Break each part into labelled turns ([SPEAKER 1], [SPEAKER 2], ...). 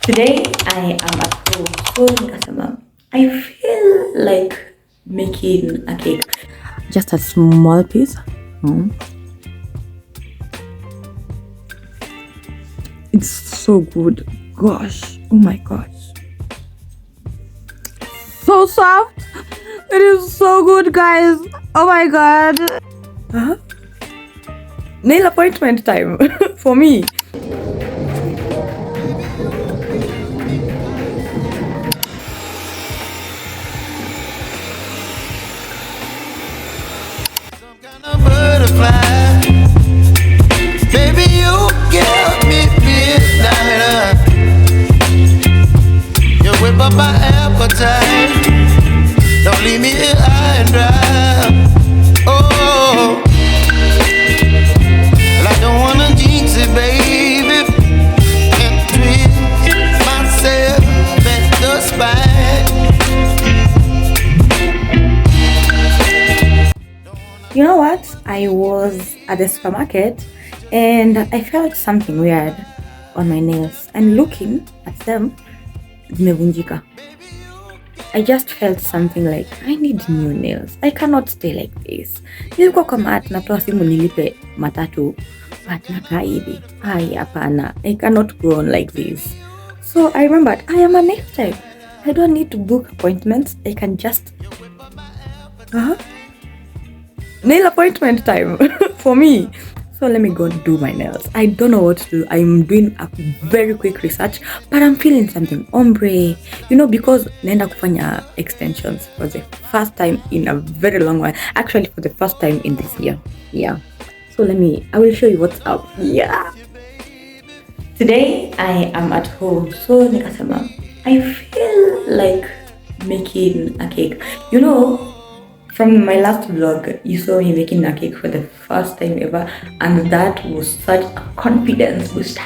[SPEAKER 1] Today I am at home, so nikasema I feel like making a cake, just a small piece. It's so good, gosh, oh my gosh, so soft. It is so good, guys. Oh my god. Nail appointment time for me.
[SPEAKER 2] Baby, you give me midnight. You whip up my appetite. Don't leave me here high and dry. Oh, well, I don't wanna jinx it, baby, and twist myself at the spine.
[SPEAKER 1] You know what? I was at the supermarket and I felt something weird on my nails, and looking at them, zimevunjika. I just felt something like I need new nails. I cannot stay like this. Nilikuwa kwa mat natoa simu nilipe matatu, but nakaa hivi. Ai, hapana. I cannot go on like this. So I remembered I am a nail tech. I don't need to book appointments. I can just nail appointment time for me. So let me go do my nails. I don't know what to do. I'm doing a very quick research, but I'm feeling something ombre, you know, because naenda kufanya extensions for the first time in a very long while. Actually, for the first time in this year. Yeah. So I will show you what's up. Yeah. Today I am at home. So nikasema I feel like making a cake. You know, from my last vlog, you saw me making a cake for the first time ever, and that was such a confidence booster.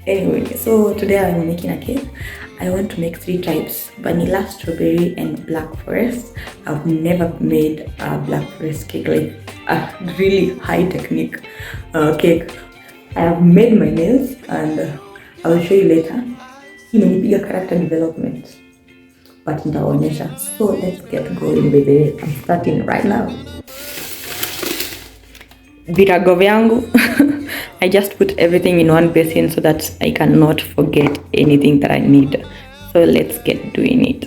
[SPEAKER 1] Anyway, so today I'm making a cake. I want to make 3 types: vanilla, strawberry, and black forest. I've never made a black forest cake, like a really high technique cake. I have made my nails, and I will show you later. Imenipiga character development, but nitaonyesha. So let's get going with it. I'm starting right now. Virago vyangu. I just put everything in one basin so that I cannot forget anything that I need. So let's get doing it.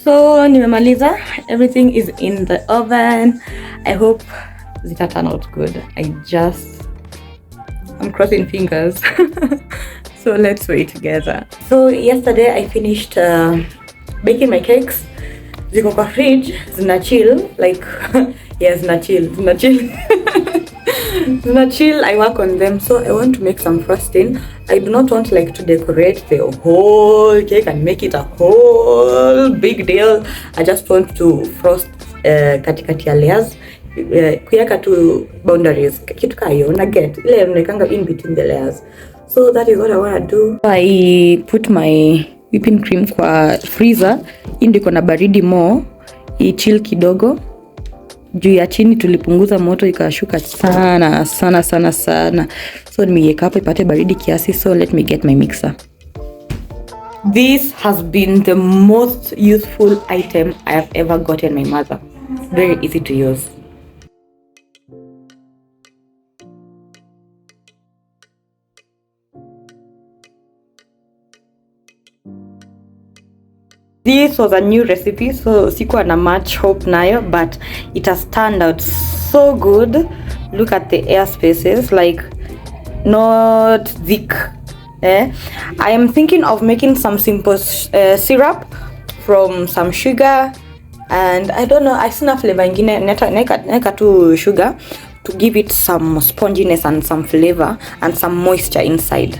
[SPEAKER 1] So nimemaliza, everything is in the oven. I hope zita turn out good. I'm crossing fingers. So let's wait together. So yesterday I finished baking my cakes. Ziko kwa fridge, zina chill, like yeah, zina chill. Zina chill, I work on them. So I want to make some frosting. I do not want like to decorate the whole cake and make it a whole big deal. I just want to frost katikati ya layers, kuweka tu boundaries, kitu kayo na get ile mnaikanga in between the layers. So that is what I want to do. I put my whipping cream kwa freezer, indiko na baridi more, chill kidogo. Juu ya chini tulipunguza moto ikashuka sana. So nimeiweka hapo ipate baridi kiasi. So let me get my mixer. This has been the most useful item I have ever gotten my mother. Very easy to use. This was a new recipe, so sikuwa na much hope nayo, but it has turned out so good. Look at the air spaces, like not thick I am thinking of making some simple syrup from some sugar, and I don't know, I sina flavor ingine, neka tu sugar to give it some sponginess and some flavor and some moisture inside.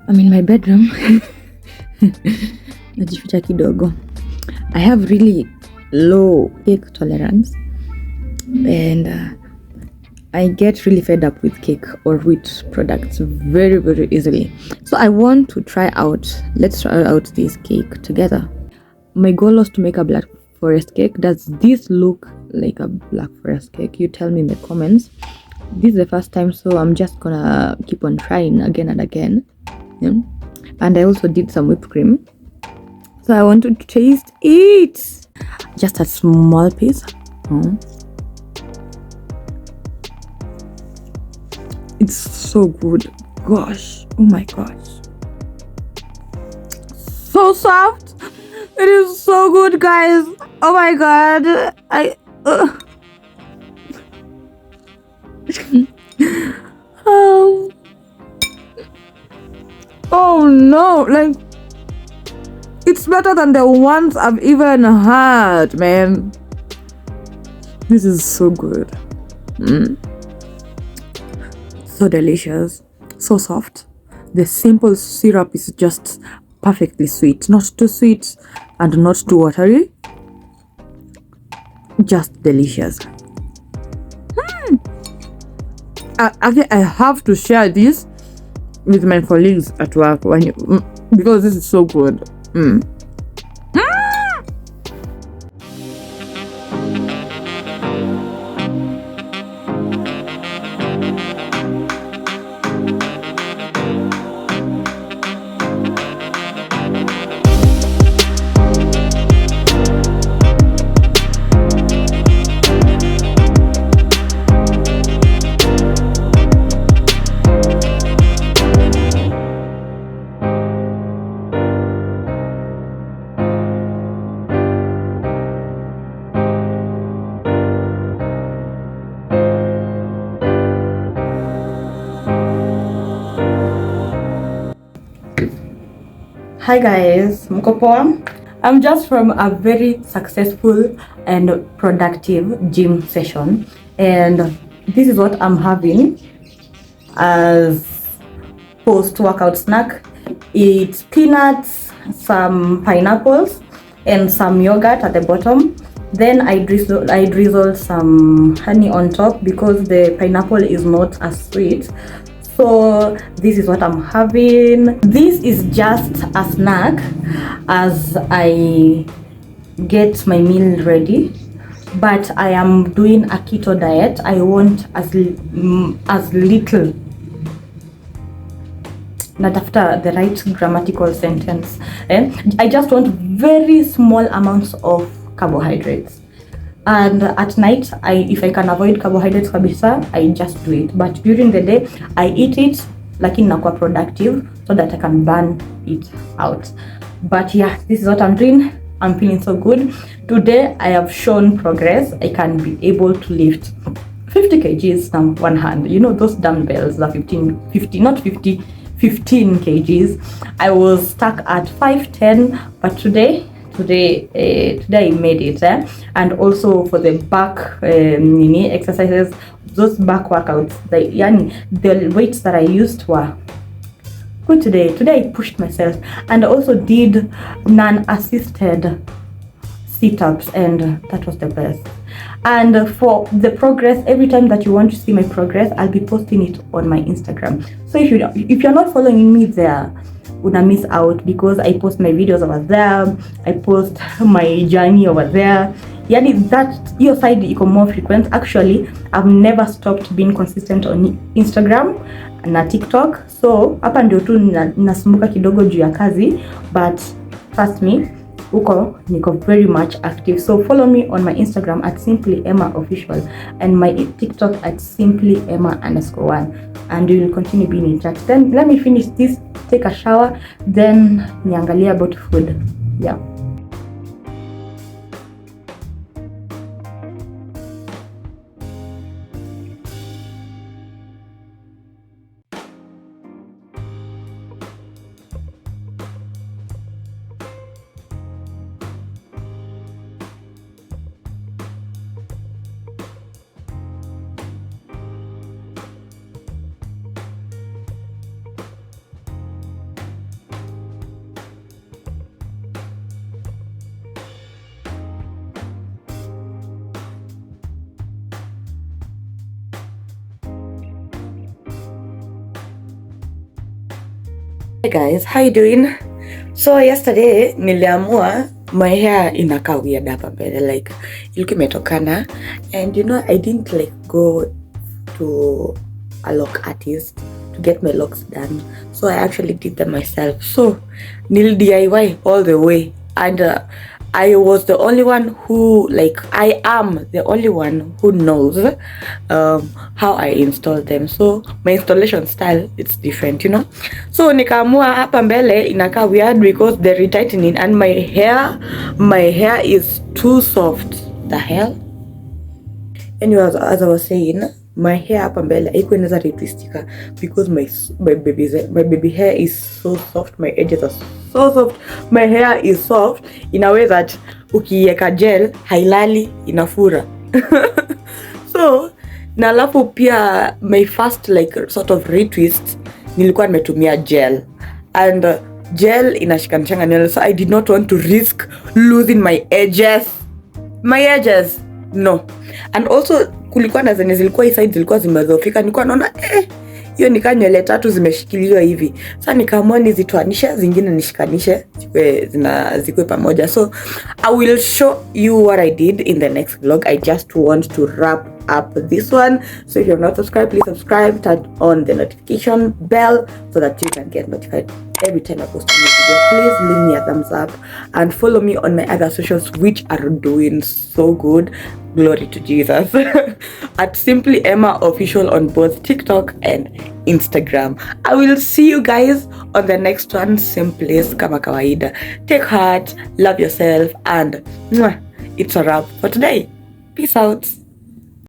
[SPEAKER 1] I'm in my bedroom. Najificha kidogo. I have really low cake tolerance, and I get really fed up with cake or wheat products very, very easily. So I want to let's try out this cake together. My goal was to make a black forest cake. Does this look like a black forest cake? You tell me in the comments. This is the first time, so I'm just gonna keep on trying again and again. Yeah. And I also did some whipped cream, so I want to taste it. Just a small piece. It's so good. Gosh, oh my gosh, so soft. It is so good, guys. Oh my god, oh no, like, it's better than the ones I've even had, man. This is so good. So delicious, so soft. The simple syrup is just perfectly sweet, not too sweet and not too watery, just delicious. I have to share this with my colleagues at work because this is so good. Hi guys, mko poa? I'm just from a very successful and productive gym session, and this is what I'm having as post-workout snack. It's peanuts, some pineapples, and some yogurt at the bottom. Then I drizzle some honey on top because the pineapple is not as sweet. So this is what I'm having. This is just a snack as I get my meal ready, but I am doing a keto diet. I want as little, natafuta the right grammatical sentence, I just want very small amounts of carbohydrates. And at night, if I can avoid carbohydrates kabisa, I just do it. But during the day, I eat it, lakini nakuwa productive so that I can burn it out. But yeah, this is what I'm doing. I'm feeling so good. Today, I have shown progress. I can be able to lift 50 kgs on one hand. You know, those dumbbells are 15 kgs. I was stuck at 5-10, but today I made it, and also for the back exercises, those back workouts, the weights that I used were good today. I pushed myself and also did non-assisted sit-ups, and that was the best. And for the progress, every time that you want to see my progress, I'll be posting it on my Instagram. So if you're not following me there, una miss out, because I post my videos over there, I post my journey over there. Yani that your side iko more frequent. Actually, I've never stopped being consistent on Instagram na TikTok. So hapa ndio tu nasumbuka kidogo juu ya kazi, but trust me, niko very much active. So follow me on my Instagram at simplyemmaofficial and my TikTok at simplyemma_1, and we will continue being in touch. Then let me finish this, take a shower, then niangalia about food. Yeah. Hey guys, how you doing? So yesterday niliamua my hair inakaa weird hapa mbele, like ilikuwa imetokana, and you know I didn't like go to a lock artist to get my locks done, so I actually did them myself. So nil DIY all the way, and I was the only one who, like, I am the only one who knows how I install them. So my installation style, it's different, you know. So nikaamua hapa mbele inakaa weird because the retightening, and my hair is too soft. The hell? Anyway, as I was saying, my hair hapa mbele haikuwa inaweza retwistika because my baby hair is so soft. My edges are so soft. My hair is soft in a way that ukiweka gel hailali, inafura. So na alafu pia my first like sort of retwist nilikuwa nimetumia gel, and gel inashikanishanga nywele, so I did not want to risk losing my edges. No. And also kulikuwa na zenye zilikuwa side zilikuwa zimezofika, nilikuwa naona hiyo nika nywele 3 zimeshikiliwa hivi. Sasa nikaamua nizitoanisha, zingine nishikanishe zikwe pamoja. So I will show you what I did in the next vlog. I just want to wrap up this one. So if you're not subscribed, please subscribe, turn on the notification bell so that you can get notified every time I post a new video. Please leave me a thumbs up and follow me on my other socials, which are doing so good. Glory to Jesus. At Simply Emma Official on both TikTok and Instagram. I will see you guys on the next one. Same place kama kawaida. Take heart, love yourself, and it's a wrap for today. Peace out.